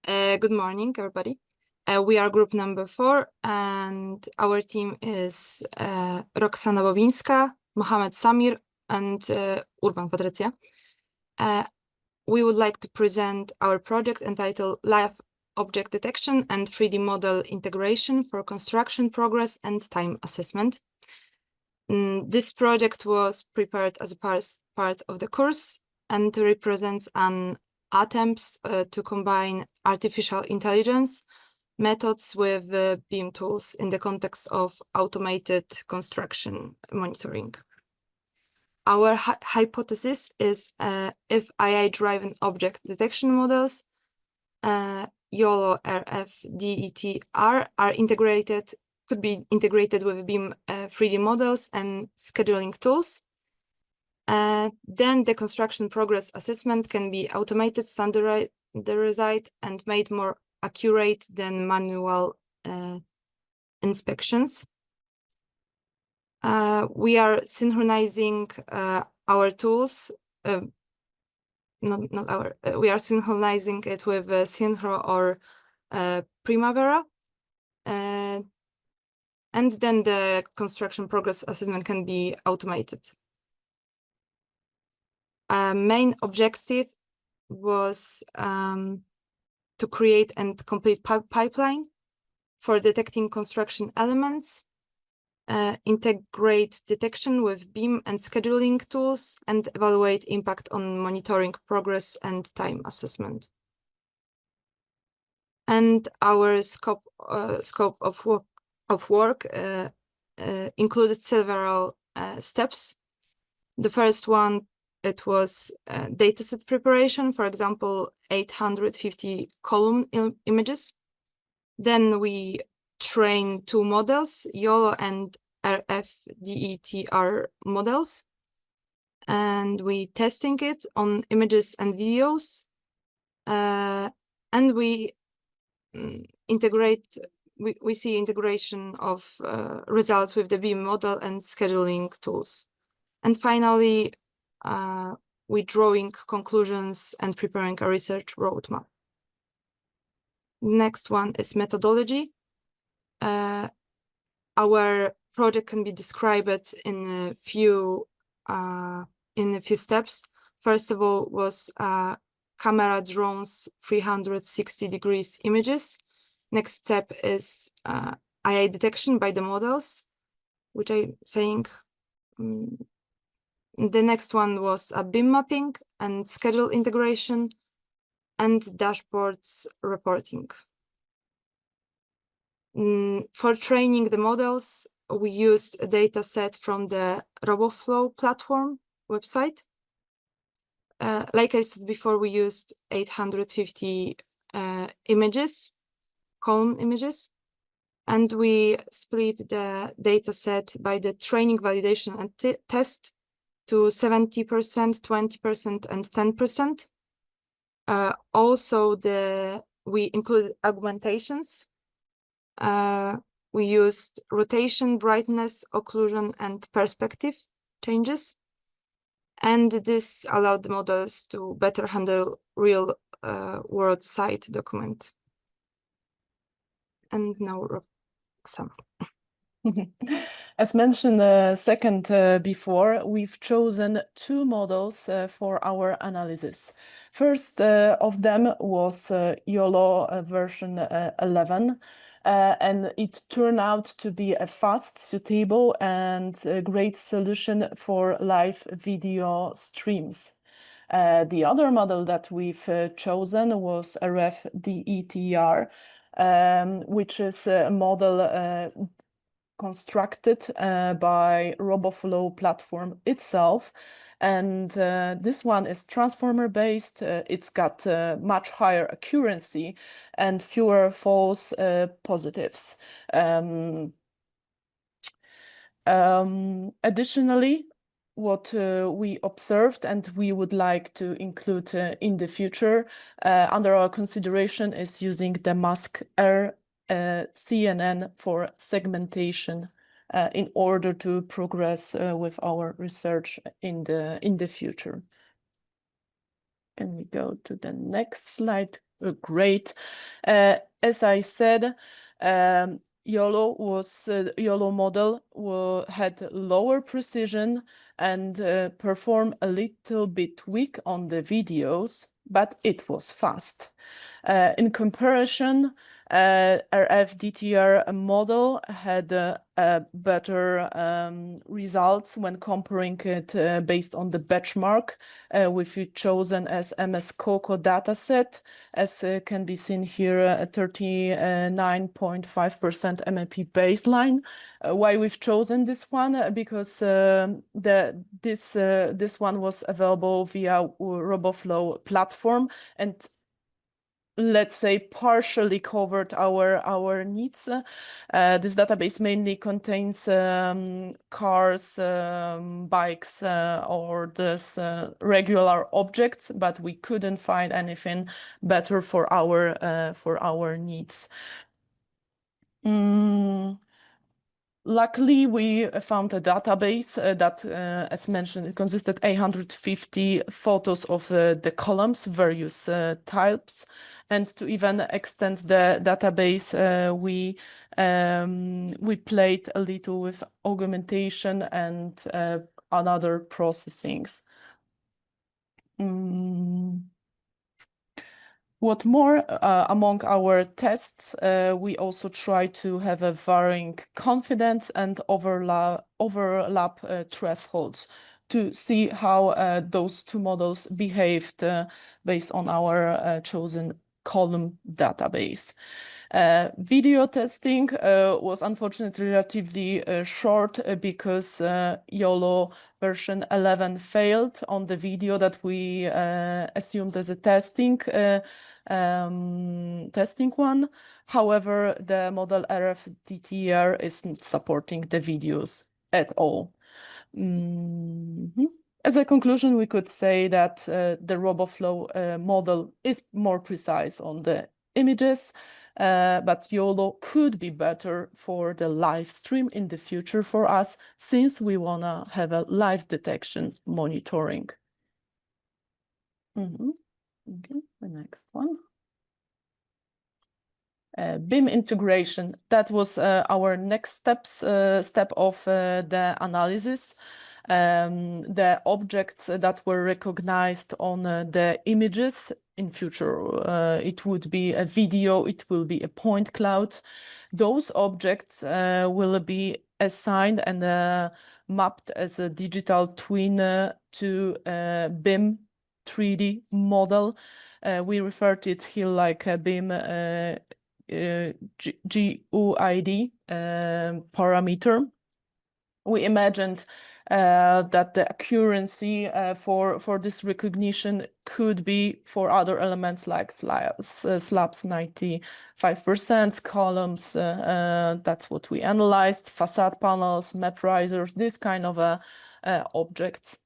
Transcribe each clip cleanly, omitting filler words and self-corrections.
Good morning, everybody. We are group number 4, and our team is Roksana Bobinska, Mohamed, Samir, and Patrycja. We would like to present our project entitled Live Object Detection and 3D Model Integration for Construction Progress and Time Assessment. This project was prepared as a part of the course and represents an attempts to combine artificial intelligence methods with BIM tools in the context of automated construction monitoring. Our hypothesis is if AI-driven object detection models, YOLO, RF, DETR, could be integrated with BIM 3D models and scheduling tools, then the construction progress assessment can be automated, standardized, and made more accurate than manual inspections. We are synchronizing our tools, we are synchronizing it with Synchro or Primavera, and then the construction progress assessment can be automated. Main objective was to create and complete pipeline for detecting construction elements, integrate detection with BIM and scheduling tools, and evaluate impact on monitoring progress and time assessment. And our scope of work included several steps. The first one, it was dataset preparation, for example, 850 column images. Then we train 2 models, YOLO and RFDETR models, and we testing it on images and videos, and we we see integration of results with the BIM model and scheduling tools. And finally, we drawing conclusions and preparing a research roadmap. Next one is methodology. Our project can be described in a few steps. First of all, was camera drones 360 degrees images. Next step is AI detection by the models, which I'm saying. The next one was a BIM mapping and schedule integration and dashboards reporting. For training the models, we used a data set from the RoboFlow platform website. Like I said before, we used 850 images, column images, and we split the data set by the training, validation, and test to 70%, 20%, and 10%. Also, we included augmentations. We used rotation, brightness, occlusion, and perspective changes. And this allowed the models to better handle real world site document. And now, Roksana. As mentioned a second before, we've chosen 2 models for our analysis. First of them was YOLO version 11, and it turned out to be a fast, suitable, and a great solution for live video streams. The other model that we've chosen was RFDETR, which is a model constructed by RoboFlow platform itself, and this one is transformer based. It's got much higher accuracy and fewer false positives. Additionally, what we observed and we would like to include in the future under our consideration is using the mask-R CNN for segmentation in order to progress with our research in the future. Can we go to the next slide, great. As I said, YOLO model had lower precision and performed a little bit weak on the videos, but it was fast. In comparison, RF-DTR model had better results when comparing it based on the benchmark, which we chosen as MS COCO dataset, as can be seen here, 39.5% MAP baseline. Why we've chosen this one? Because this one was available via RoboFlow platform, and let's say partially covered our needs. This database mainly contains cars, bikes, or this regular objects, but we couldn't find anything better for our needs. Luckily, we found a database that, as mentioned, it consisted 850 photos of the columns, various types. And to even extend the database, we played a little with augmentation and another processings. What more, among our tests, we also try to have a varying confidence and overlap thresholds to see how those two models behaved based on our chosen column database. Video testing was unfortunately relatively short because YOLO version 11 failed on the video that we assumed as a testing one. However, the model RF-DTR isn't supporting the videos at all. As a conclusion, we could say that the RoboFlow model is more precise on the images, but YOLO could be better for the live stream in the future for us, since we want to have a live detection monitoring. Okay, the next one. BIM integration, that was our next step of the analysis. The objects that were recognized on the images in future, it would be a video, it will be a point cloud. Those objects will be assigned and mapped as a digital twin to a BIM 3D model. We refer to it here like a BIM GUID parameter. We imagined that the accuracy for this recognition could be for other elements like slabs 95%, columns, that's what we analyzed, facade panels, map risers, this kind of objects.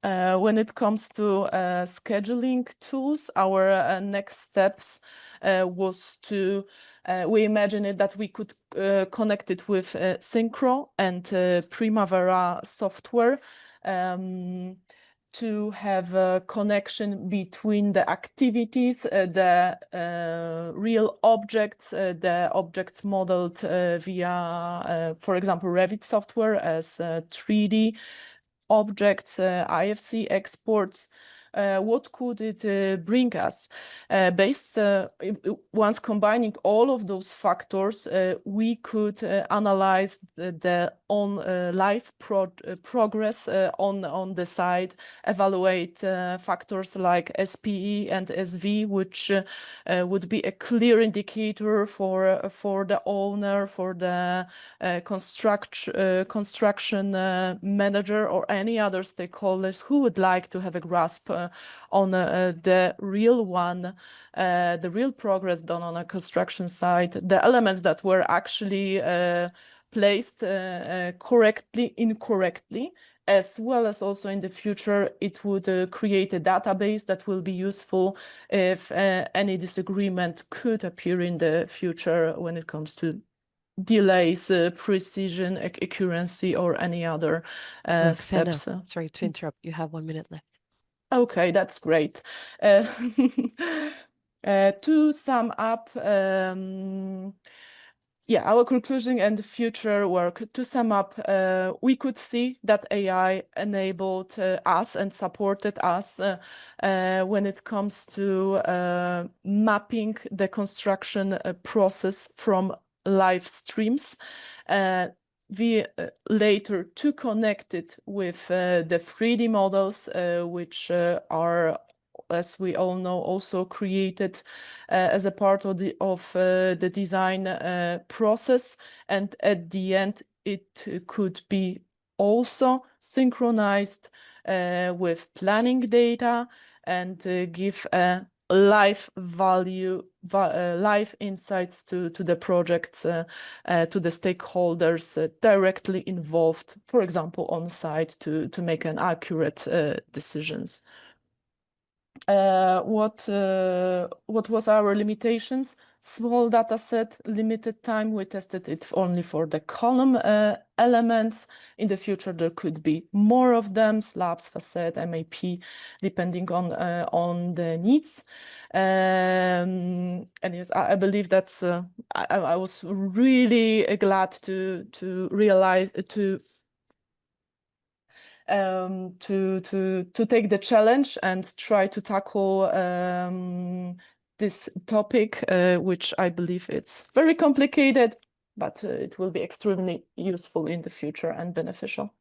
When it comes to scheduling tools, our next steps was to, we imagined that we could connect it with Synchro and Primavera software to have a connection between the activities, the real objects, the objects modeled via, for example, Revit software as 3D objects, IFC exports. What could it bring us? Once combining all of those factors, we could analyze the live progress on the site, evaluate factors like SPE and SV, which would be a clear indicator for the owner, for the construction manager, or any other stakeholders who would like to have a grasp on the real progress done on a construction site, the elements that were actually placed correctly, incorrectly, as well as also in the future, it would create a database that will be useful if any disagreement could appear in the future when it comes to delays, precision, accuracy, or any other Roksana, steps. sorry to interrupt. You have 1 minute left. Okay, that's great. To sum up, yeah, our conclusion and the future work. To sum up, we could see that AI enabled us and supported us when it comes to mapping the construction process from live streams. We later to connect it with the 3D models, which are, as we all know, also created as a part of the design process. And at the end, it could be also synchronized with planning data and give a live value, live insights to the projects, to the stakeholders directly involved, for example, on site to make an accurate decisions. What was our limitations? Small data set, limited time. We tested it only for the column elements. In the future, there could be more of them: slabs, facade, MAP, depending on the needs. And yes, I believe that's. I was really glad to realize to take the challenge and try to tackle this topic, which I believe it's very complicated, but it will be extremely useful in the future and beneficial.